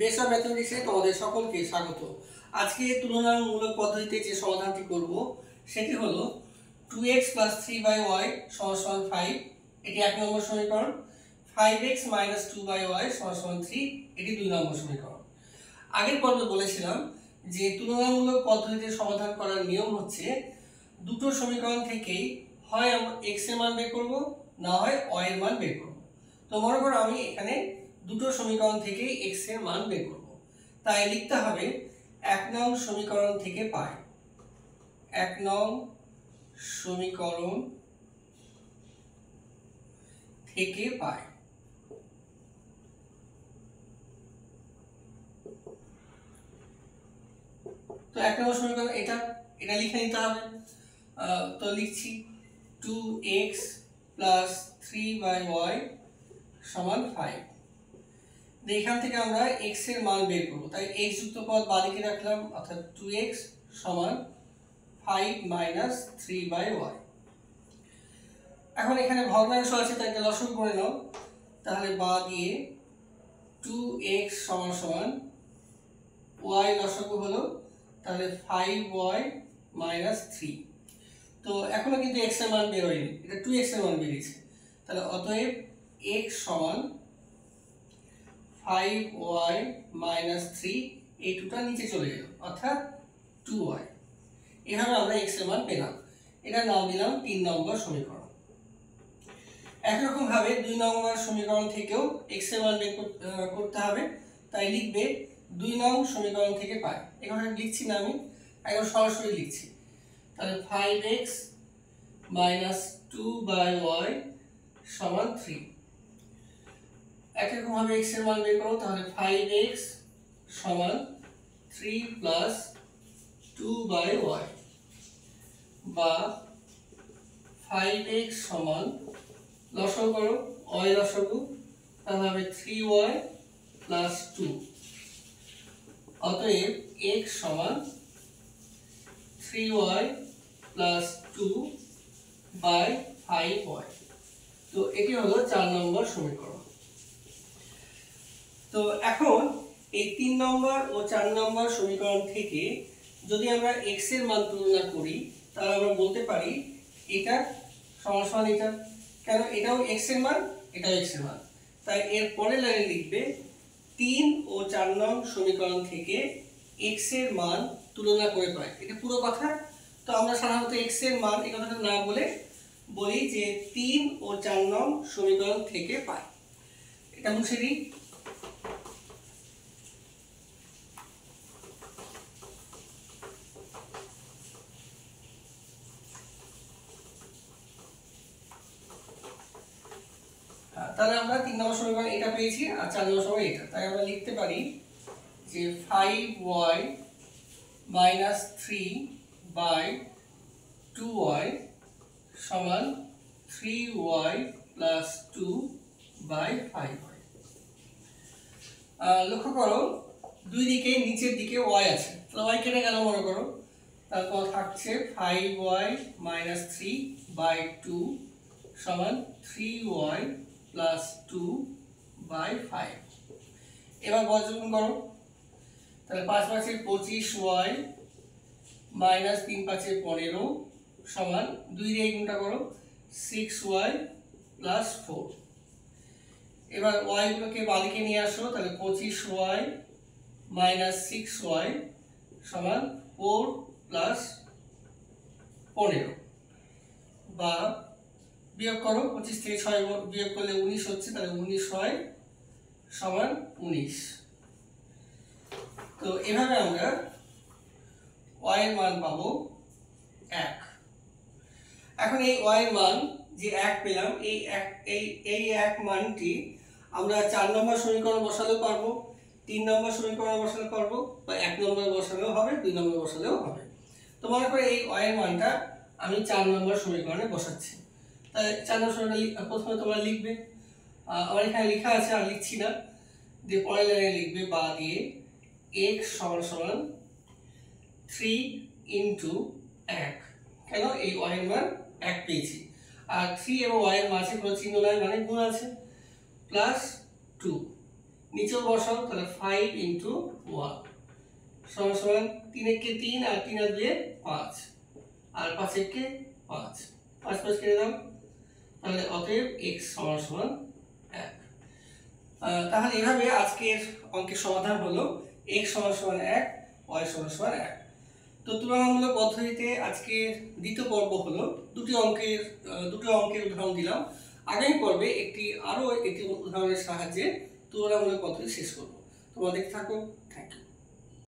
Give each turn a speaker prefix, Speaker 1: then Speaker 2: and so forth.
Speaker 1: Base of ম্যাথমেটিক্সে তোমাদের সকলকে স্বাগত। আজকে তুলনামূলক পদ্ধতিতে যে সমাধানটি করব সেটি হলো 2x + 3y = 5, এটি 1 নম্বর সমীকরণ। 5x - 2y = 3, এটি 2 নম্বর সমীকরণ। আগের পর্বে বলেছিলাম যে তুলনামূলক পদ্ধতিতে সমাধান করার নিয়ম হচ্ছে দুটো সমীকরণ থেকেই হয় আমরা x এর মান বের করব, না হয় y এর মান বের করব। তো মনে করো আমি এখানে দুটো সমীকরণ থেকেই x এর মান বের করব, তাই লিখতে হবে 1 নং সমীকরণ থেকে পাই। 1 নং সমীকরণ থেকে পাই। তো 1 নম্বর সমীকরণ এটা লিখে নিতে হবে। তো লিখছি 2x + 3y = 5। এখান থেকে আমরা x এর মান বের করব, তাই x যুক্ত পদ বাদিকে রাখলাম, অর্থাৎ 2x = 5 - 3y। এখন এখানে ভগ্নাংশ আছে, তাই এটা লসাগু করে নাও। তাহলে বা দিয়ে 2x = y লসাগু হলো, তাহলে 5y - 3। তো এখনো কিন্তু x এর মান বের হয়নি, এটা 2x এর মান বেরিয়েছে। তাহলে অতএব x = 5y - 3, এই দুটো নিচে চলে গেল, অর্থাৎ 2y। এভাবে আমরা x এর মান পেলাম। এটা নাম দিলাম 3 নম্বর সমীকরণ। একরকম ভাবে 2 নম্বর সমীকরণ থেকেও x এর মান বের করতে হবে, তাই লিখবে 2 নং সমীকরণ থেকে পাই। এখানে লিখছি না, আমি একদম সরাসরি লিখছি। তাহলে 5x - 2y = 3। একরকম ভাবে x এর মান বের করো, তাহলে 5x = 3 + 2y বা 5x লসাগু করো, y লসাগু, তাহলে হবে 3y + 2। অতএব x = 3y + 2/5y। তো এটি হলো 4 নম্বর সমীকরণ। তো এখন এই 3 নম্বর ও 4 নম্বর সমীকরণ থেকে যদি আমরা x এর মান তুলনা করি, তাহলে আমরা বলতে পারি এটা সমান এটা। কেন? এটাও x এর মান, এটাও x এর মান। তাই এর পরের লাইনে লিখবে 3 ও 4 নং সমীকরণ থেকে x এর মান তুলনা করে পাই। এটা পুরো কথা। তো আমরা সাধারণত x এর মান এই কথাটা না বলে বলি যে 3 ও 4 নং সমীকরণ থেকে পাই। এটা মুছে দিই। তাহলে আমরা 3 নম্বর সমীকরণ এটা পেয়েছি আর 4 নম্বর সমীকরণ এটা। তাই আমরা লিখতে পারি যে 5y - 3/2y = 3y + 2/5y। লক্ষ্য করো দুই দিকে নিচের দিকে y আছে, তাহলে y কেটে গেল মনে করো। তারপর থাকছে 5y - 3/2 = 3y + 2/5। এবার বর্গমূল করো, তাহলে 5 × 5 = 25y - 3 × 5 = 15 সমান 2 দিয়ে গুণটা করো, 6y + 4। এবার y গুলোকে বাদিকে নিয়ে আসো, তাহলে 25y - 6y সমান 4 + 15 বা বিয়োগ করো, 25 থেকে 6 বিয়োগ করলে 19 হচ্ছে, তাহলে 19y সমান 19। তো এভাবে আমরা y এর মান পাবো 1। এখন এই y এর মান যে 1 পেলাম, এই 1 মানটি আমরা 4 নম্বর সমীকরণে বসালেও পারবো, 3 নম্বর সমীকরণে বসালেও পারবো, বা 1 নম্বরে বসালেও হবে, 2 নম্বরে বসালেও হবে। তো মনে করে এই y এর মানটা আমি 4 নম্বর সমীকরণে বসাচ্ছি। তাহলে 4 নম্বর সমীকরণে প্রথমে তোমরা লিখবে, আমার এখানে লেখা আছে আর লিখছি না, যে পরের লাইনে লিখবে বা দিয়ে x = 3 × 1। কেন? এই y এর মান 1 পেয়েছি, আর 3 এবং y এর মাঝে কোনো চিহ্ন নাই, মানে গুণ আছে, +2 নিচেও বসাও, তাহলে 5 ইন্টু 1 সমান সমান 3 একে 3 আর 3 আর 2 5 আর 5 একে 5 5 5 কেটে দাও, তাহলে অতএব x সমান সমান 1। তাহলে এভাবে আজকের অঙ্কের সমাধান হলো x সমান সমান 1, y সমান সমান 1। তো তুলনামূলক পদ্ধতিতে আজকের দ্বিতীয় পর্ব হলো দুটো অঙ্কের উদাহরণ দিলাম। আগামী পর্বে আরো একটি উদাহরণের সাহায্যে তুলনামূলক পদ্ধতি শেষ করব। তোমরা দেখতে থাকো। Thank you.